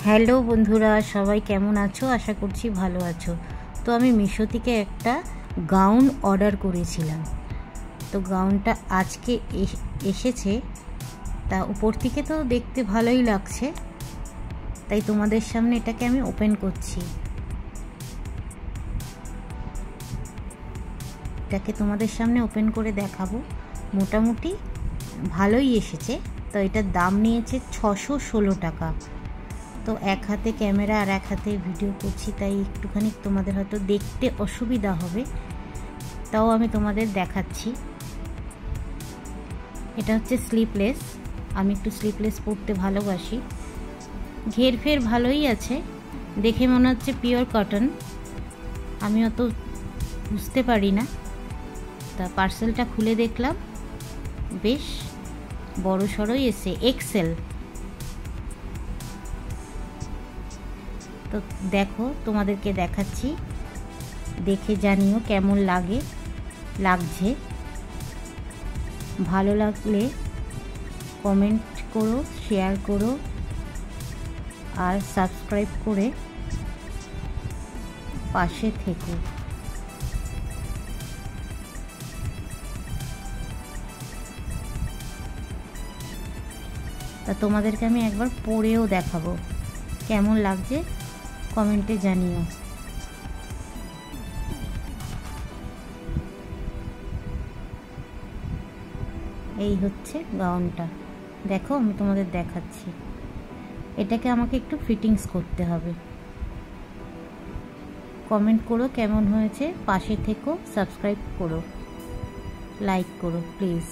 Hello বন্ধুরা, সবাই কেমন আছো? আশা করছি ভালো আছো। তো আমি মিশো থেকে একটা গাউন অর্ডার করেছিলাম। তো গাউনটা আজকে এসেছে। তা উপর থেকে তো দেখতে ভালোই লাগছে, তাই তোমাদের সামনে এটাকে আমি ওপেন করছি। এটাকে তোমাদের সামনে ওপেন করে দেখাবো। মোটামুটি ভালোই এসেছে। তো এটার দাম নিয়েছে 616 টাকা। তো এক হাতে ক্যামেরা আর এক হাতে ভিডিও করছি, তাই একটুখানি তোমাদের হয়তো দেখতে অসুবিধা হবে, তাও আমি তোমাদের দেখাচ্ছি। এটা হচ্ছে স্লিপলেস। আমি একটু স্লিপলেস পরতে ভালোবাসি। ঘের ফের ভালোই আছে, দেখে মনে হচ্ছে পিওর কটন। আমি অত বুঝতে পারি না। তা পার্সেলটা খুলে দেখলাম, বেশ বড় সড়ই এসে এক্সেল। তো দেখো, তোমাদেরকে দেখাচ্ছি, দেখে জানিও কেমন লাগছে। ভালো লাগলে কমেন্ট করো, শেয়ার করো আর সাবস্ক্রাইব করে পাশে থেকো। তা তোমাদেরকে আমি একবার পরেও দেখাবো, কেমন লাগছে কমেন্টে জানিও। এই হচ্ছে গাউনটা, দেখো আমি তোমাদের দেখাচ্ছি। এটাকে আমাকে একটু ফিটিংস করতে হবে। কমেন্ট করো কেমন হয়েছে, পাশে থেকো, সাবস্ক্রাইব করো, লাইক করো প্লিজ।